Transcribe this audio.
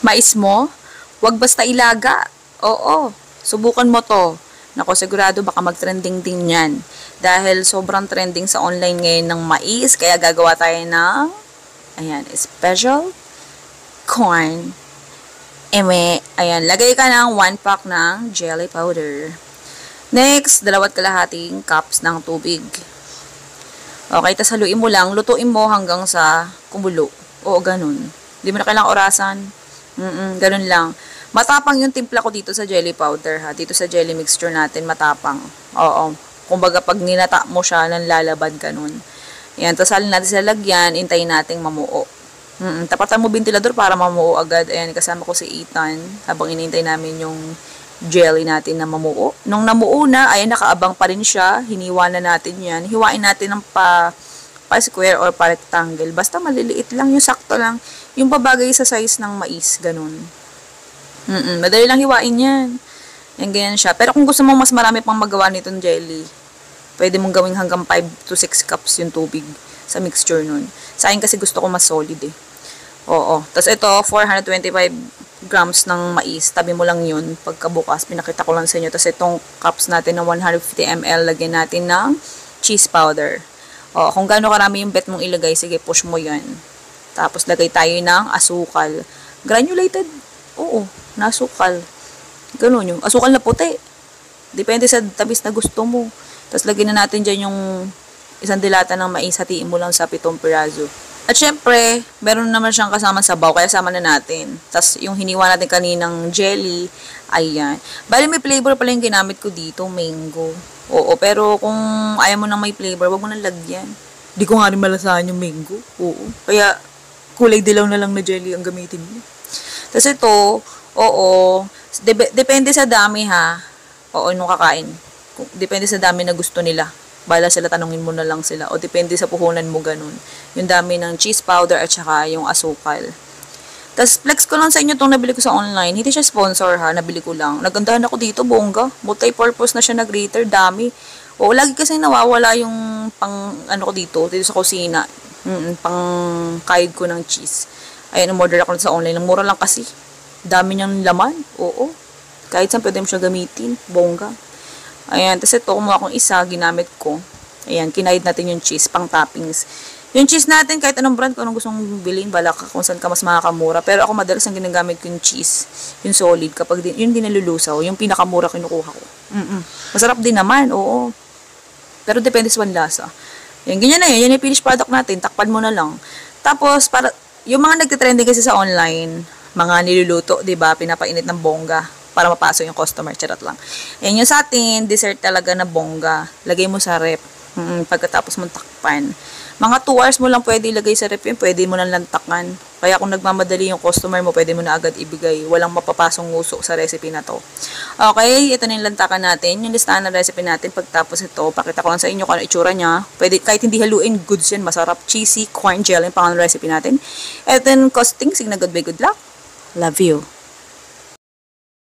mais mo, wag basta ilaga. Oo, subukan mo to. Nako, sigurado baka mag-trending din yan. Dahil sobrang trending sa online ngayon ng mais, kaya gagawa tayo ng, ayan, special corn. Ayan, lagay ka ng 1 pack ng jelly powder. Next, 2 kalahating cups ng tubig. Okay, tas haluin mo lang, lutuin mo hanggang sa kumulo. Oo, ganun. Hindi mo na kailangang orasan. Ganun lang. Matapang yung timpla ko dito sa jelly powder, ha. Dito sa jelly mixture natin, matapang. Oo. Kumbaga, pag ninata mo siya, nanlalabad ganun. Ayan, tas halin natin sa lagyan, intayin nating mamuo. Tapatan mo ventilador para mamuo agad. Ayan, kasama ko si Ethan habang inintay namin yung jelly natin na mamuo. Nung namuo na, ayan, nakaabang pa rin siya. Hiniwa na natin yan. Hiwain natin ng pa-square or pa-rectangle. Basta maliliit lang, yung sakto lang. Yung babagay sa size ng mais, ganun. Madali lang hiwain yan. Yan, ganyan siya. Pero kung gusto mong mas marami pang magawa nitong jelly, pwede mong gawing hanggang 5 to 6 cups yung tubig sa mixture nun. Sa akin kasi gusto ko mas solid eh. Oo. Tapos ito, 425 grams ng mais. Tabi mo lang yun. Pagkabukas, pinakita ko lang sa inyo. Tapos itong cups natin na 150 ml, lagyan natin ng cheese powder. O, kung gaano karami yung bet mong ilagay, sige, push mo yan. Tapos lagay tayo ng asukal. Granulated. Oo, nasukal. Ganun yung asukal na puti. Depende sa tabis na gusto mo. Tapos lagyan na natin dyan yung isang dilata ng mais. Hatiin mo lang sa 7 piraso. At syempre, meron naman siyang kasama sabaw, kaya sama na natin. Tapos, yung hiniwa natin kaninang jelly, ayan. Bali, may flavor pala yung ginamit ko dito, mango. Oo, pero kung ayaw mo na may flavor, wag mo nang lagyan. Di ko nga rin malasahan yung mango. Oo. Kaya, kulay dilaw na lang na jelly ang gamitin mo. Tapos ito, oo, depende sa dami ha. Oo, nung kakain. Depende sa dami na gusto nila. Bala sila, tanungin mo na lang sila. O depende sa puhunan mo, ganun. Yung dami ng cheese powder at saka yung asukal. Tapos flex ko lang sa inyo itong nabili ko sa online. Hindi siya sponsor ha, nabili ko lang. Nagandahan ako dito, bongga. Multi-purpose na siya, nag-grater, dami. O lagi kasi nawawala yung pang, ano ko dito sa kusina. Pang kaid ko ng cheese. Ayan, umorder ako sa online. Mura lang kasi. Dami niyang laman. Oo. Kahit saan pwede mo siya gamitin. Bongga. Ayan, tapos ito, kumuha akong isa, ginamit ko. Ayan, kinaid natin yung cheese, pang toppings. Yung cheese natin, kahit anong brand, kung anong gusto mong bilhin, bala ka kung saan ka mas makakamura. Pero ako madalas ang ginagamit ko yung cheese, yung solid, kapag yung dinalulusaw, yung pinakamura kinukuha ko. Masarap din naman, oo. Pero depende sa panlasa. Ayan, ganyan na yun, yan yung finished product natin, takpan mo na lang. Tapos, para, yung mga nagtitrending kasi sa online, mga niluluto, diba, pinapainit ng bongga para mapasok yung customer, charot lang. Yan yung sa atin, dessert talaga na bongga. Lagay mo sa rep. Pagkatapos mong takpan. Mga 2 hours mo lang pwede ilagay sa rep yun, pwede mo lang lantakan. Kaya kung nagmamadali yung customer mo, pwede mo na agad ibigay. Walang mapapasong nguso sa recipe na to. Okay, ito na yung lantakan natin. Yung listahan ng recipe natin, pagtapos ito, pakita ko lang sa inyo kung ano itsura niya. Pwede, kahit hindi haluin, goods yan, masarap. Cheesy corn jelly, yung pangalan recipe natin. And then, costing, sige na, good luck. Love you.